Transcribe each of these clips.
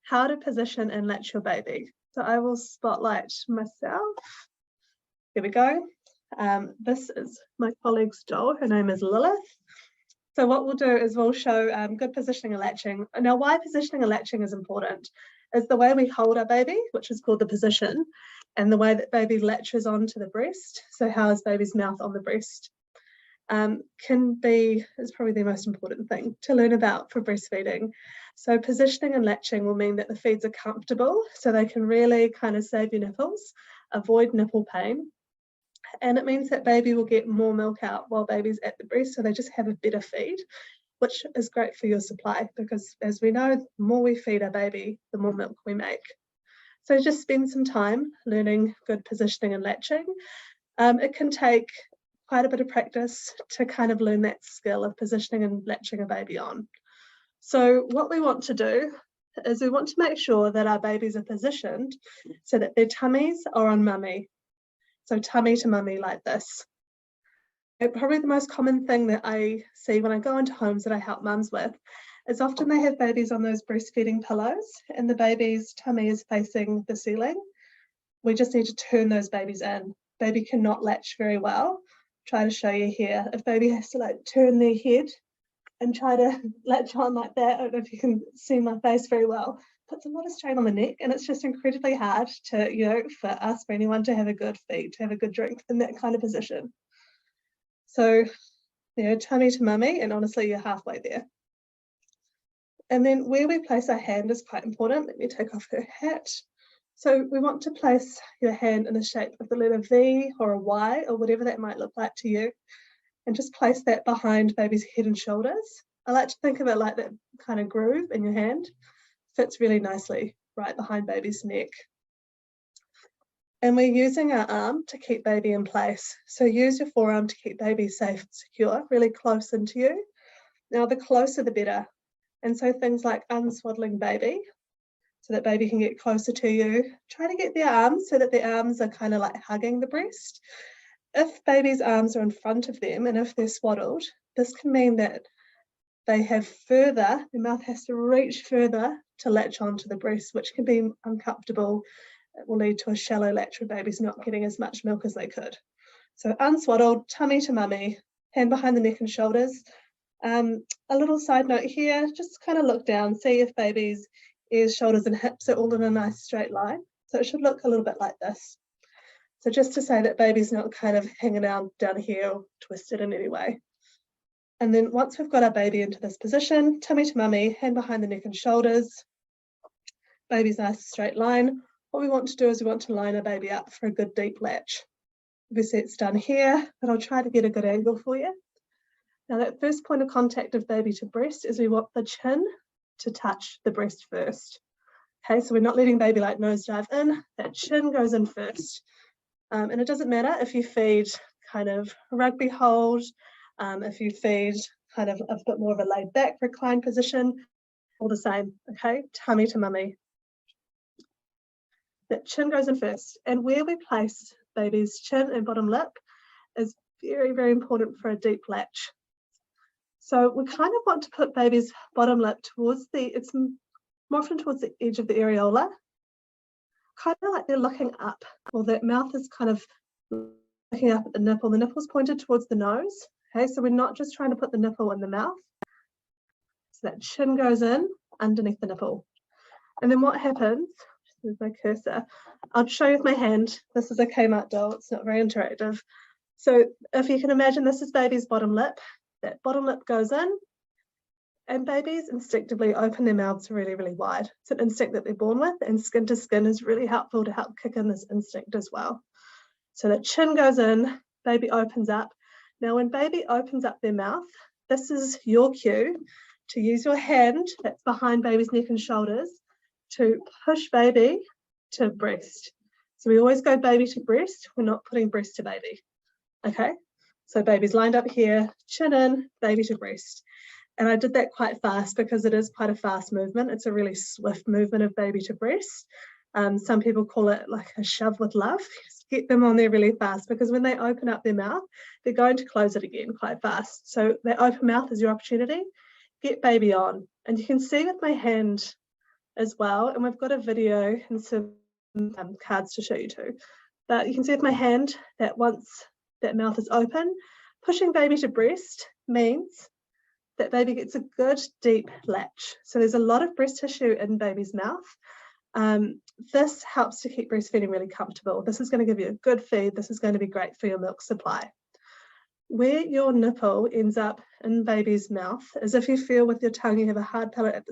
how to position and latch your baby. So I will spotlight myself. Here we go. This is my colleague's doll. Her name is Lilith. So what we'll do is we'll show good positioning and latching. Now, why positioning and latching is important is the way we hold our baby, which is called the position, and the way that baby latches onto the breast. So how is baby's mouth on the breast? Is probably the most important thing to learn about for breastfeeding. So positioning and latching will mean that the feeds are comfortable, so they can really kind of save your nipples, avoid nipple pain. And it means that baby will get more milk out while baby's at the breast, so they just have a better feed, which is great for your supply, because as we know, the more we feed our baby, the more milk we make. So just spend some time learning good positioning and latching. It can take quite a bit of practice to kind of learn that skill of positioning and latching a baby on. So what we want to do is we want to make sure that our babies are positioned so that their tummies are on mummy. So tummy to mummy like this. Probably the most common thing that I see when I go into homes that I help mums with is often they have babies on those breastfeeding pillows and the baby's tummy is facing the ceiling. We just need to turn those babies in. Baby cannot latch very well. Try to show you here. If baby has to like turn their head and try to latch on like that, I don't know if you can see my face very well, puts a lot of strain on the neck, and it's just incredibly hard to, for us, for anyone to have a good feed, to have a good drink in that kind of position. So, tummy to mummy, and honestly, you're halfway there. And then where we place our hand is quite important. Let me take off her hat. So we want to place your hand in the shape of the letter V or a Y or whatever that might look like to you, and just place that behind baby's head and shoulders. I like to think of it like that kind of groove in your hand. Fits really nicely right behind baby's neck. And we're using our arm to keep baby in place. So use your forearm to keep baby safe and secure, really close into you. Now the closer the better. And so things like unswaddling baby, so that baby can get closer to you. Try to get their arms so that their arms are kind of like hugging the breast. If baby's arms are in front of them and if they're swaddled, this can mean that they have their mouth has to reach further to latch onto the breast, which can be uncomfortable. It will lead to a shallow latch where baby's not getting as much milk as they could. So unswaddled, tummy to mummy, hand behind the neck and shoulders. A little side note here, just kind of look down, see if baby's ears, shoulders and hips are all in a nice straight line. So it should look a little bit like this. So just to say that baby's not kind of hanging out down here or twisted in any way. And then once we've got our baby into this position, tummy to mummy, hand behind the neck and shoulders, baby's nice straight line. What we want to do is we want to line our baby up for a good deep latch. Obviously it's done here, but I'll try to get a good angle for you. Now that first point of contact of baby to breast is we want the chin to touch the breast first. Okay, so we're not letting baby like nosedive in, that chin goes in first. And it doesn't matter if you feed kind of rugby hold, if you feed kind of a bit more of a laid back reclined position, all the same, okay? Tummy to mummy. That chin goes in first, and where we place baby's chin and bottom lip is very, very important for a deep latch. So we kind of want to put baby's bottom lip towards it's more often towards the edge of the areola, kind of like they're looking up, or that mouth is kind of looking up at the nipple. The nipple's pointed towards the nose, okay? So we're not just trying to put the nipple in the mouth. So that chin goes in underneath the nipple. And then what happens, with my cursor, I'll show you with my hand. This is a Kmart doll, it's not very interactive. So if you can imagine, this is baby's bottom lip. That bottom lip goes in, and babies instinctively open their mouths really, really wide. It's an instinct that they're born with, and skin to skin is really helpful to help kick in this instinct as well. So that chin goes in, baby opens up. Now when baby opens up their mouth, this is your cue to use your hand that's behind baby's neck and shoulders to push baby to breast. So we always go baby to breast, we're not putting breast to baby, okay? So baby's lined up here, chin in, baby to breast. And I did that quite fast because it is quite a fast movement. It's a really swift movement of baby to breast. Some people call it like a shove with love. Just get them on there really fast, because when they open up their mouth, they're going to close it again quite fast. So that open mouth is your opportunity. Get baby on. And you can see with my hand as well. And we've got a video and some cards to show you too. But you can see with my hand that once that mouth is open, pushing baby to breast means that baby gets a good deep latch. So there's a lot of breast tissue in baby's mouth. This helps to keep breastfeeding really comfortable. This is going to give you a good feed. This is going to be great for your milk supply. Where your nipple ends up in baby's mouth is if you feel with your tongue you have a hard palate at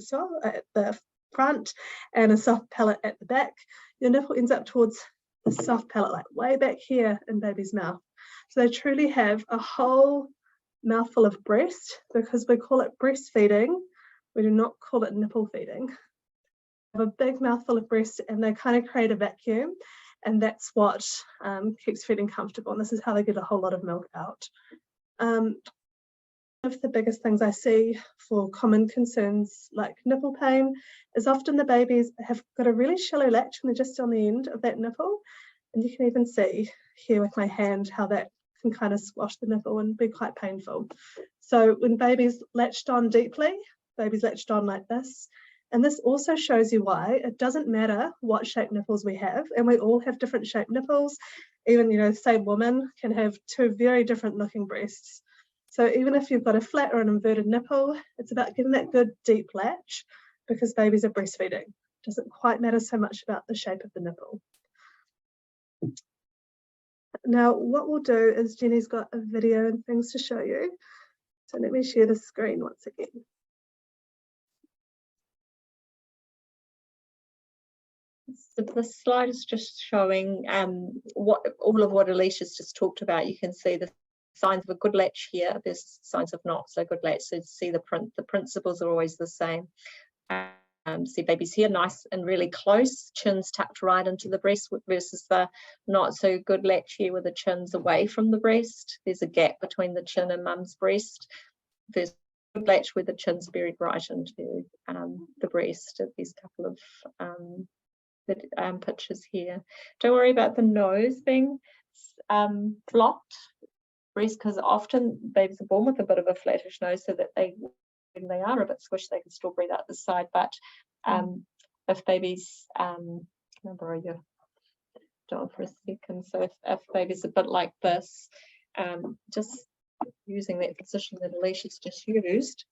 the front and a soft palate at the back. Your nipple ends up towards the soft palate, like way back here in baby's mouth. So they truly have a whole mouthful of breast. Because we call it breastfeeding, we do not call it nipple feeding. They have a big mouthful of breast and they kind of create a vacuum, and that's what keeps feeding comfortable, and this is how they get a whole lot of milk out. One of the biggest things I see for common concerns like nipple pain is often the babies have got a really shallow latch when they're just on the end of that nipple, and you can even see here with my hand how that can kind of squash the nipple and be quite painful. So when babies latched on deeply, babies latched on like this. And this also shows you why it doesn't matter what shape nipples we have, and we all have different shaped nipples. Even, you know, the same woman can have two very different looking breasts. So even if you've got a flat or an inverted nipple, it's about getting that good deep latch, because babies are breastfeeding. It doesn't quite matter so much about the shape of the nipple. Now, what we'll do is Jenny's got a video and things to show you. So let me share the screen once again. So the slide is just showing all of what Aleshia's just talked about. You can see the signs of a good latch here. There's signs of not so good latch. So see the principles are always the same. See babies here, nice and really close, chins tucked right into the breast, versus the not so good latch here with the chins away from the breast. There's a gap between the chin and mum's breast. There's good latch where the chin's buried right into the breast. There's a couple of pictures here. Don't worry about the nose being blocked, breast, because often babies are born with a bit of a flattish nose, so that when they are a bit squished, they can still breathe out the side. But if babies, can I borrow your doll for a second? So if babies a bit like this, just using that position that Aleshia's just used,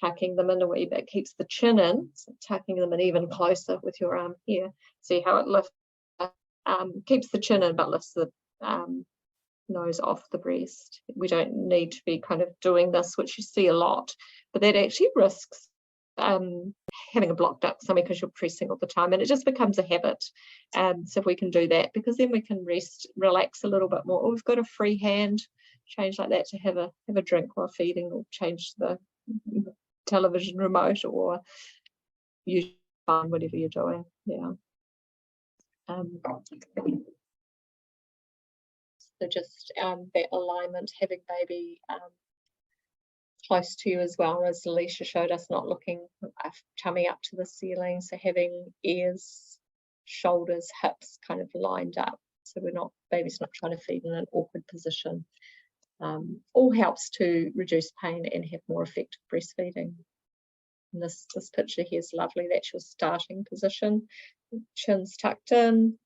tucking them in a wee bit keeps the chin in, so tucking them in even closer with your arm here. See how it lifts, keeps the chin in but lifts the nose off the breast. We don't need to be kind of doing this, which you see a lot, but that actually risks having a blocked up stomach because you're pressing all the time, and it just becomes a habit. So if we can do that, because then we can rest, relax a little bit more. Or we've got a free hand change like that to have a drink while feeding, or change the television remote, or use phone, whatever you're doing. Yeah. So just that alignment, having baby close to you as well, as Aleshia showed us, not looking tummy up to the ceiling. So having ears, shoulders, hips kind of lined up, so baby's not trying to feed in an awkward position. All helps to reduce pain and have more effective breastfeeding. And this picture here is lovely. That's your starting position. Chin's tucked in,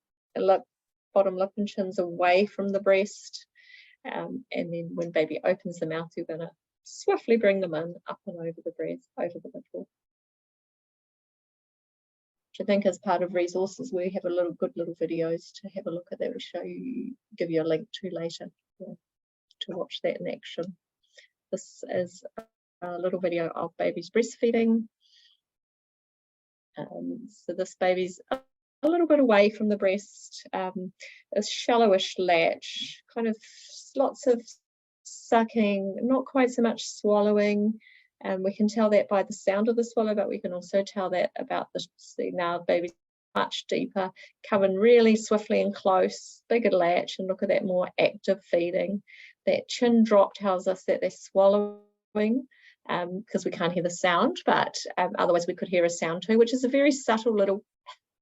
bottom lip and chin's away from the breast. And then when baby opens the mouth, you're going to swiftly bring them in, up and over the breast, over the nipple. Which I think as part of resources, we have good little videos to have a look at that. We'll show you, give you a link to later. Yeah, to watch that in action. This is a little video of baby's breastfeeding. So this baby's a little bit away from the breast, a shallowish latch, kind of lots of sucking, not quite so much swallowing. And we can tell that by the sound of the swallow, but we can also tell that about now baby's much deeper, coming really swiftly and close, bigger latch, and look at that more active feeding. That chin drop tells us that they're swallowing, because we can't hear the sound, but otherwise we could hear a sound too, which is a very subtle little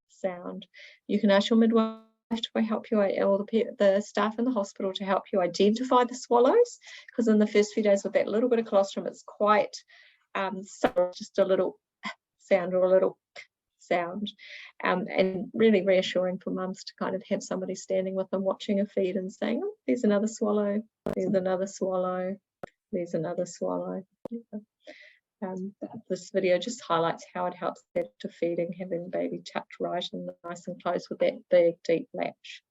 sound. You can ask your midwife to help you, or the staff in the hospital to help you identify the swallows, because in the first few days with that little bit of colostrum, it's quite subtle, just a little sound or a little sound, and really reassuring for mums to kind of have somebody standing with them watching a feed and saying, oh, there's another swallow, there's another swallow, there's another swallow. This video just highlights how it helps after feeding, having baby tucked right and nice and close with that big deep latch.